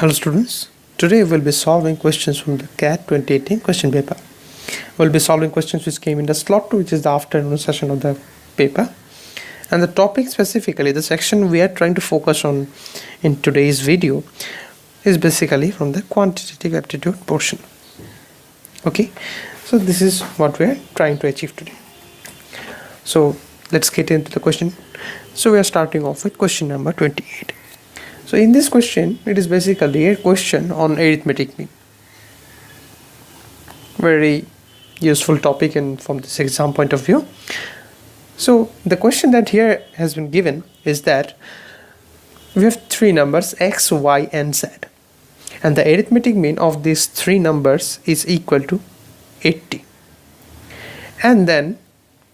Hello students, today we'll be solving questions from the CAT 2018 question paper. We'll be solving questions which came in the slot 2, which is the afternoon session of the paper. And the topic specifically, the section we are trying to focus on in today's video is basically from the quantitative aptitude portion. Okay, so this is what we are trying to achieve today. So let's get into the question. So we are starting off with question number 28. So in this question, it is basically a question on arithmetic mean. Very useful topic and from this exam point of view. So the question that here has been given is that we have three numbers x, y and z, and the arithmetic mean of these three numbers is equal to 80. And then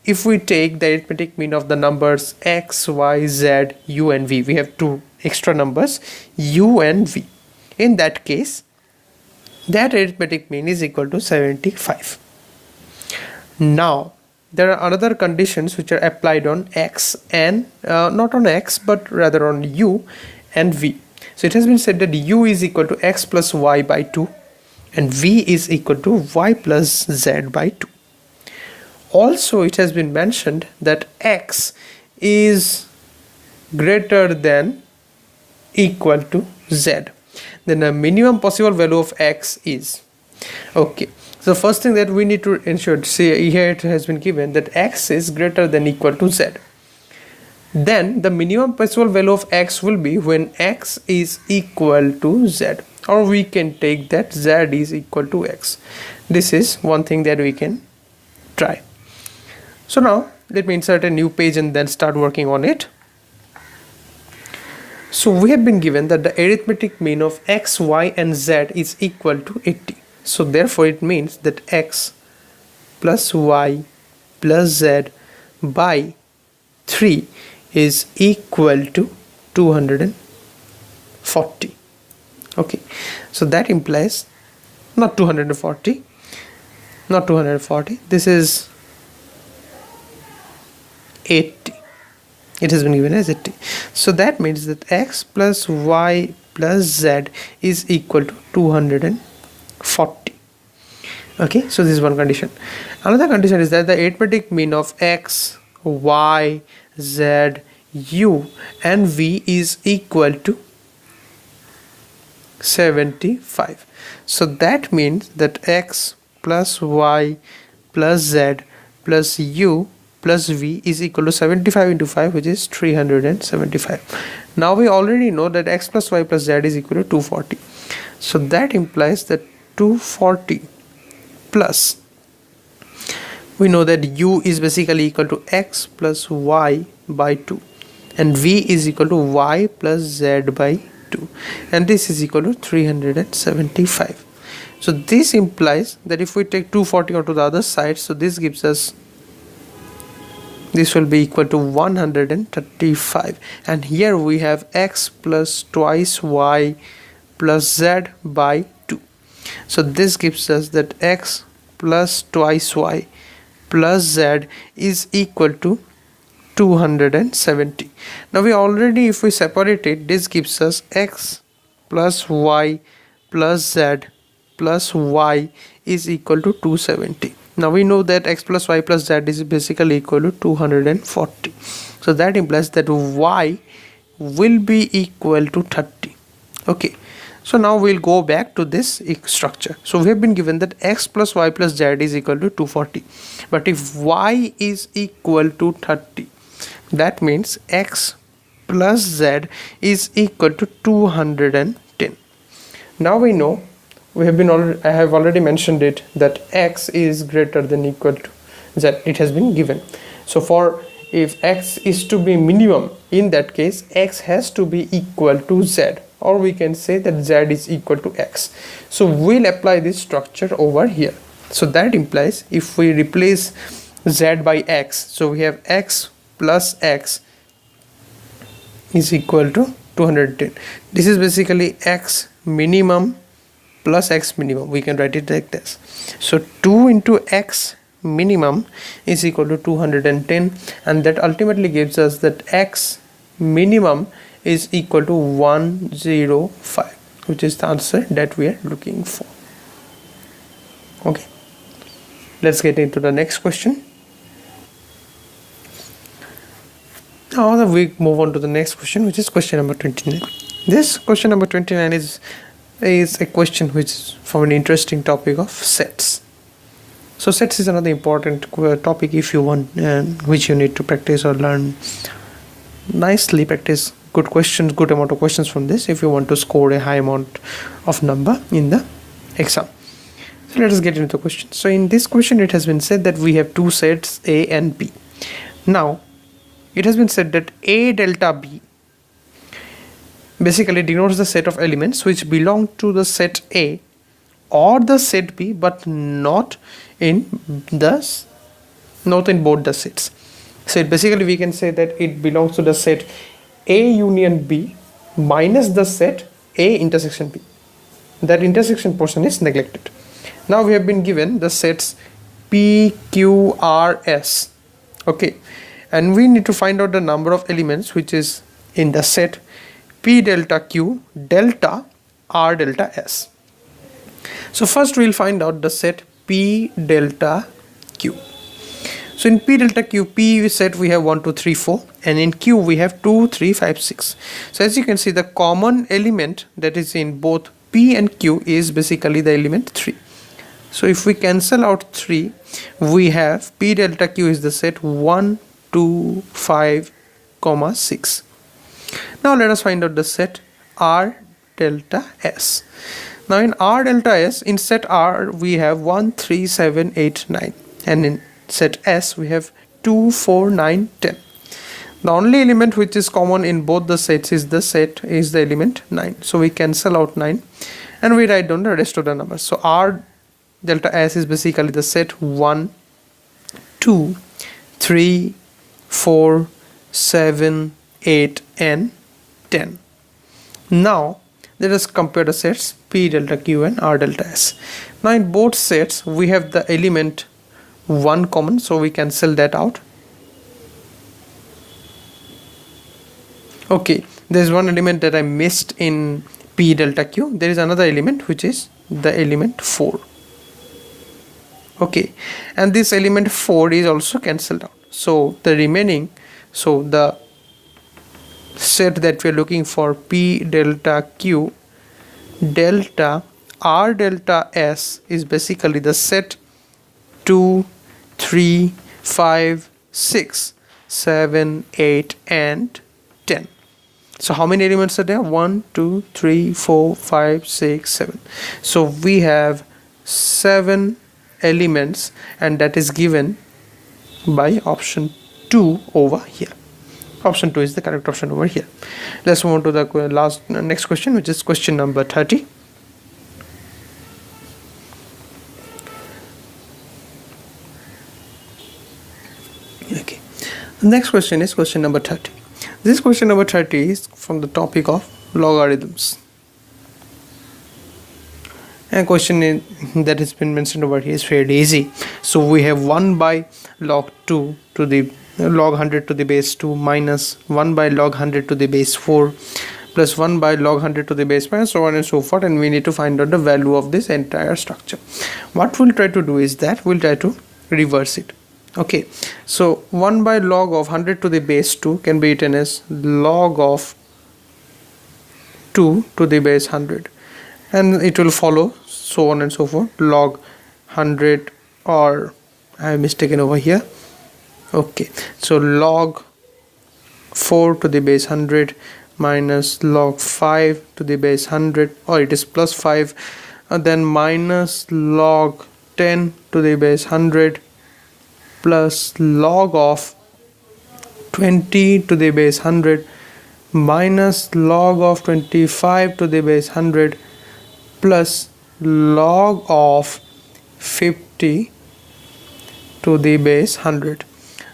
if we take the arithmetic mean of the numbers x, y, z, u and v, we have two extra numbers u and v. In that case, that arithmetic mean is equal to 75. Now there are other conditions which are applied on x and not on x but rather on u and v. So it has been said that u is equal to x plus y by 2 and v is equal to y plus z by 2. Also it has been mentioned that x is greater than equal to z. Then the minimum possible value of x is, okay, so first thing that we need to ensure, see here it has been given that x is greater than equal to z. Then the minimum possible value of x will be when x is equal to z, or we can take that z is equal to x. This is one thing that we can try. So now let me insert a new page and then start working on it. So we have been given that the arithmetic mean of x, y and z is equal to 80. So therefore it means that x plus y plus z by 3 is equal to 240. Okay, so that implies not 240, this is 80. It has been given as 80. So that means that x plus y plus z is equal to 240. Okay, so this is one condition. Another condition is that the arithmetic mean of x, y, z, u and v is equal to 75. So that means that x plus y plus z plus u plus v is equal to 75 into 5, which is 375. Now we already know that x plus y plus z is equal to 240. So that implies that 240 plus, we know that u is basically equal to x plus y by 2 and v is equal to y plus z by 2, and this is equal to 375. So this implies that if we take 240 onto the other side, so this gives us, this will be equal to 135, and here we have x plus twice y plus z by 2. So this gives us that x plus twice y plus z is equal to 270. Now we already, if we separate it, this gives us x plus y plus z plus y is equal to 270. Now we know that x plus y plus z is basically equal to 240. So that implies that y will be equal to 30. Okay, so now we'll go back to this structure. So we have been given that x plus y plus z is equal to 240. But if y is equal to 30, that means x plus z is equal to 210. Now we know, I have already mentioned it, that x is greater than equal to z. It has been given. So for if x is to be minimum, in that case x has to be equal to z, or we can say that z is equal to x. So we'll apply this structure over here. So that implies if we replace z by x, so we have x plus x is equal to 210. This is basically x minimum plus x minimum. We can write it like this. So 2 into x minimum is equal to 210, and that ultimately gives us that x minimum is equal to 105. which is the answer that we are looking for. Okay, let's get into the next question. Now we move on to the next question, which is question number 29. This question number 29 is a question which is from an interesting topic of sets. So sets is another important topic if you want, which you need to practice or learn nicely. Practice good questions, good amount of questions from this if you want to score a high amount of number in the exam. So let us get into the question. So in this question it has been said that we have two sets A and B. Now it has been said that A delta B basically denotes the set of elements which belong to the set A or the set B, but not in both the sets. So basically we can say that it belongs to the set A union B minus the set A intersection B. That intersection portion is neglected. Now we have been given the sets P, Q, R, S. Okay, and we need to find out the number of elements which is in the set P delta Q delta R delta S. So first we will find out the set P delta Q. So in P delta Q, P set we have 1, 2, 3, 4, and in Q we have 2, 3, 5, 6. So as you can see, the common element that is in both P and Q is basically the element 3. So if we cancel out 3, we have P delta Q is the set 1, 2, 5, 6. Now let us find out the set R delta S. Now in R delta S, in set R we have 1, 3, 7, 8, 9, and in set S we have 2, 4, 9, 10. The only element which is common in both the sets is the element 9. So we cancel out 9 and we write down the rest of the numbers. So R delta S is basically the set 1, 2, 3, 4, 7, 8 and 10. Now let us compare the sets P delta Q and R delta S. Now in both sets we have the element 1 common, so we cancel that out. Okay, there is one element that I missed in P delta Q. There is another element which is the element 4. Okay, and this element 4 is also cancelled out. So the remaining, so the set that we are looking for, P delta Q delta R delta S, is basically the set 2, 3, 5, 6, 7, 8 and 10. So how many elements are there? 1, 2, 3, 4, 5, 6, 7. So we have 7 elements, and that is given by option 2 over here. Option 2 is the correct option over here. Let's move on to the next question, which is question number 30. Okay, the next question is question number 30. This question number 30 is from the topic of logarithms. And question that has been mentioned over here is fairly easy. So we have 1 by log 2 to the log 100 to the base 2 minus 1 by log 100 to the base 4 plus 1 by log 100 to the base 5, so on and so forth, and we need to find out the value of this entire structure. What we'll try to do is that we'll try to reverse it. Okay, so 1 by log of 100 to the base 2 can be written as log of 2 to the base 100, and it will follow so on and so forth, log 100, or I have mistaken over here. Okay, so log 4 to the base 100 minus log 5 to the base 100, or it is plus 5, and then minus log 10 to the base 100 plus log of 20 to the base 100 minus log of 25 to the base 100 plus log of 50 to the base 100.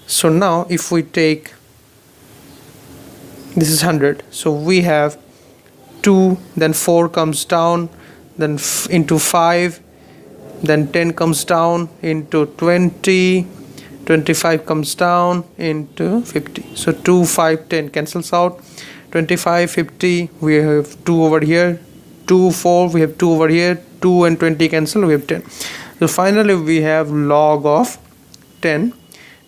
So now if we take, this is 100, so we have 2, then 4 comes down, then into 5, then 10 comes down into 20, 25 comes down into 50. So 2, 5, 10 cancels out, 25, 50, we have 2 over here, 2 4, we have 2 over here, 2 and 20 cancel, we have 10. So finally we have log of 10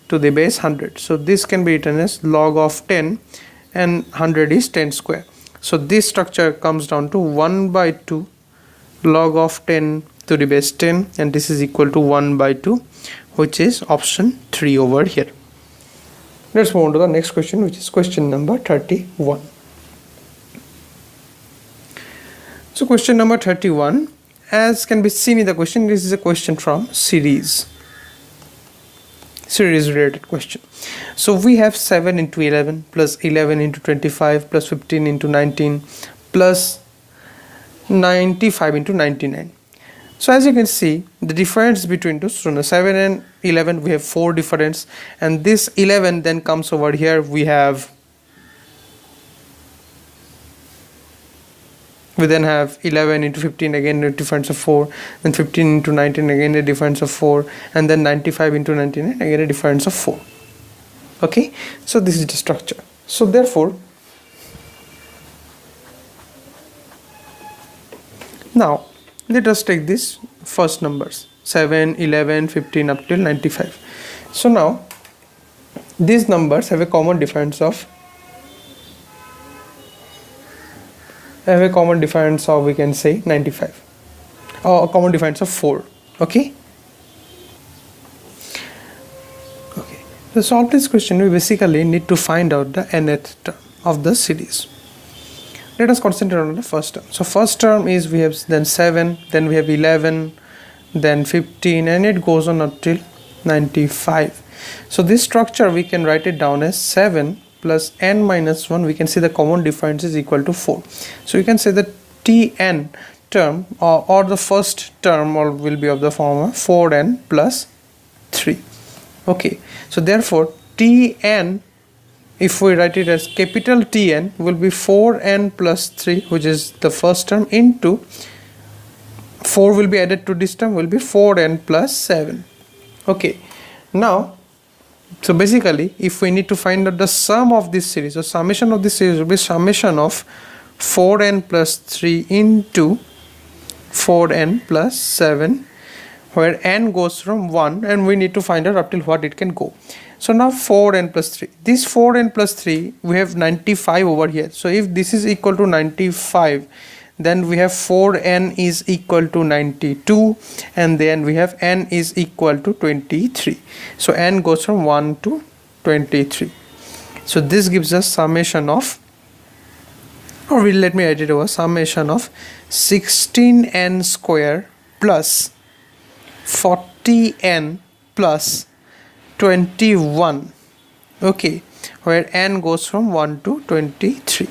to the base 100. So this can be written as log of 10 and 100 is 10 square. So this structure comes down to 1 by 2 log of 10 to the base 10, and this is equal to 1 by 2, which is option 3 over here. Let's move on to the next question, which is question number 31. So question number 31, as can be seen in the question, this is a question from series related question. So we have 7 into 11 plus 11 into 25 plus 15 into 19 plus 95 into 99. So as you can see, the difference between two, so 7 and 11 we have 4 difference, and this 11 then comes over here, we then have 11 into 15, again a difference of 4, then 15 into 19, again a difference of 4, and then 95 into 99, again a difference of 4. Okay, so this is the structure. So therefore, now let us take these first numbers 7, 11, 15 up till 95. So now these numbers have a common difference of we can say 95, or a common difference of 4. Okay, to solve this question we basically need to find out the nth term of the series. Let us concentrate on the first term. So first term is we have then 7, then we have 11, then 15, and it goes on up till 95. So this structure we can write it down as 7 plus n minus 1. We can see the common difference is equal to 4. So you can say that Tn term or the first term will be of the form of 4n plus 3. Okay, so therefore Tn, if we write it as capital Tn, will be 4n plus 3, which is the first term, into 4 will be added to this term, will be 4n plus 7. Okay, now so basically if we need to find out the sum of this series, so summation of this series will be summation of 4n plus 3 into 4n plus 7, where n goes from 1, and we need to find out up till what it can go. So now 4n plus 3, this 4n plus 3, we have 95 over here. So if this is equal to 95, then we have 4n is equal to 92, and then we have n is equal to 23. So n goes from 1 to 23. So this gives us summation of, or let me write it over, summation of 16n square plus 40n plus 21. Okay, where n goes from 1 to 23.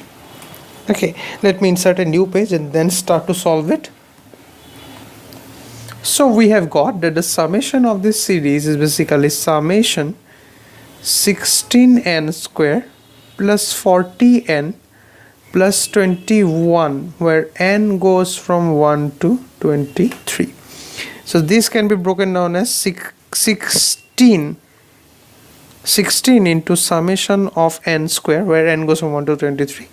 Okay, let me insert a new page and then start to solve it. So we have got that the summation of this series is basically summation 16n square plus 40n plus 21, where n goes from 1 to 23. So this can be broken down as 16 into summation of n square, where n goes from 1 to 23,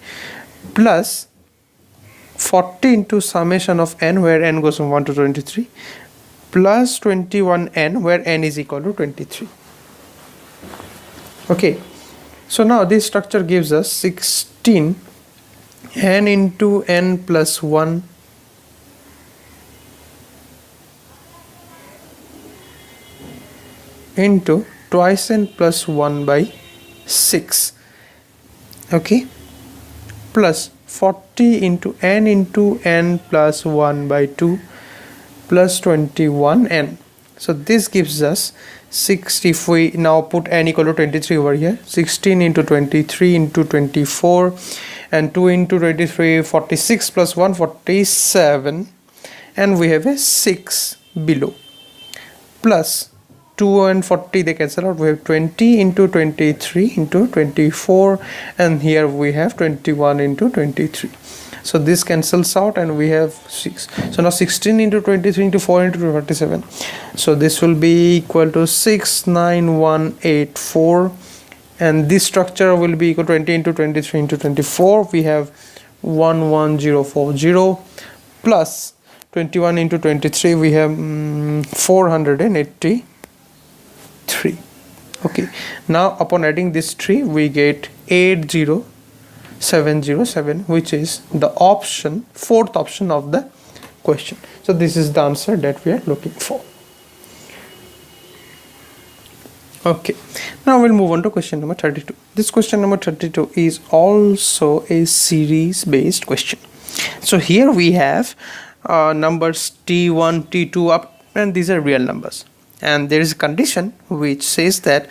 plus 40 into summation of n, where n goes from 1 to 23, plus 21n, where n is equal to 23. Okay, so now this structure gives us 16 n into n plus 1 into twice n plus 1 by 6. Okay, plus 40 into n plus 1 by 2 plus 21n. So this gives us 6. If we now put n equal to 23 over here, 16 into 23 into 24, and 2 into 23, 46 plus 1, 47, and we have a 6 below, plus 2 and 40 they cancel out, we have 20 into 23 into 24, and here we have 21 into 23. So this cancels out and we have 6. So now 16 into 23 into 4 into 47. So this will be equal to 69184, and this structure will be equal to 20 into 23 into 24. We have 11040 plus 21 into 23, we have 483. Okay, now upon adding this 3 we get 80707, which is the option, fourth option of the question. So this is the answer that we are looking for. Okay, now we'll move on to question number 32. This question number 32 is also a series based question. So here we have numbers t1, t2 up, and these are real numbers, and there is a condition which says that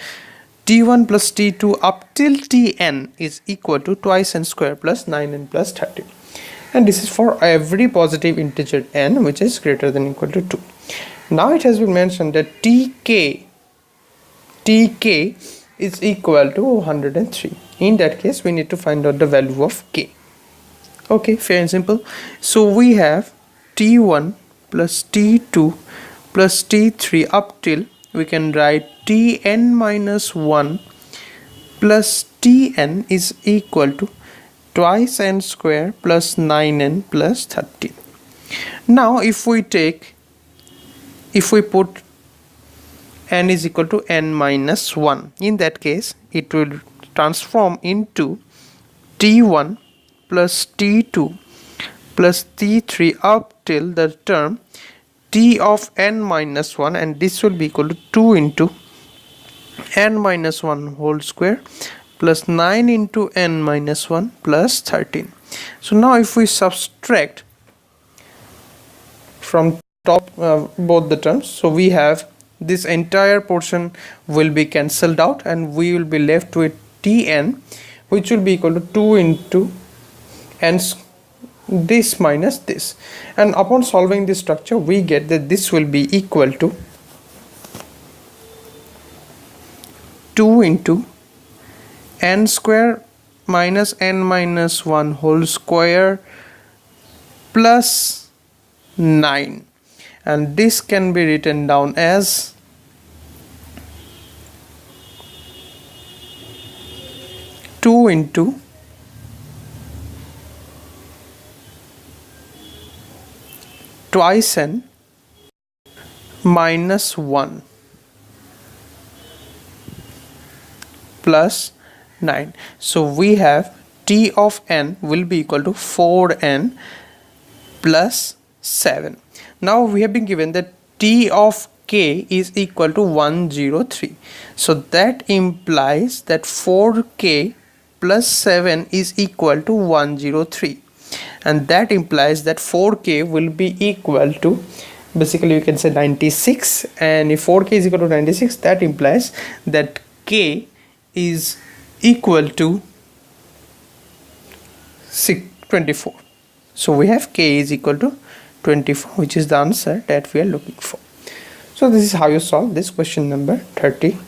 t1 plus t2 up till tn is equal to twice n square plus 9n plus 13, and this is for every positive integer n which is greater than or equal to 2. Now it has been mentioned that tk is equal to 103. In that case we need to find out the value of k. Okay, fair and simple. So we have t1 plus t2 plus t3 up till, we can write tn minus 1 plus tn is equal to twice n square plus 9n plus 13. Now if we put n is equal to n minus 1, in that case it will transform into t1 plus t2 plus t3 up till the term t of n minus 1, and this will be equal to 2 into n minus 1 whole square plus 9 into n minus 1 plus 13. So now if we subtract from top both the terms, so we have this entire portion will be cancelled out and we will be left with tn, which will be equal to 2 into n this minus this, and upon solving this structure we get that this will be equal to 2 into n square minus n minus 1 whole square plus 9, and this can be written down as 2 into twice n minus 1 plus 9. So we have t of n will be equal to 4n plus 7. Now we have been given that t of k is equal to 103. So that implies that 4k plus 7 is equal to 103. And that implies that 4k will be equal to, basically you can say 96, and if 4k is equal to 96, that implies that k is equal to 24. So we have k is equal to 24, which is the answer that we are looking for. So this is how you solve this question number 32.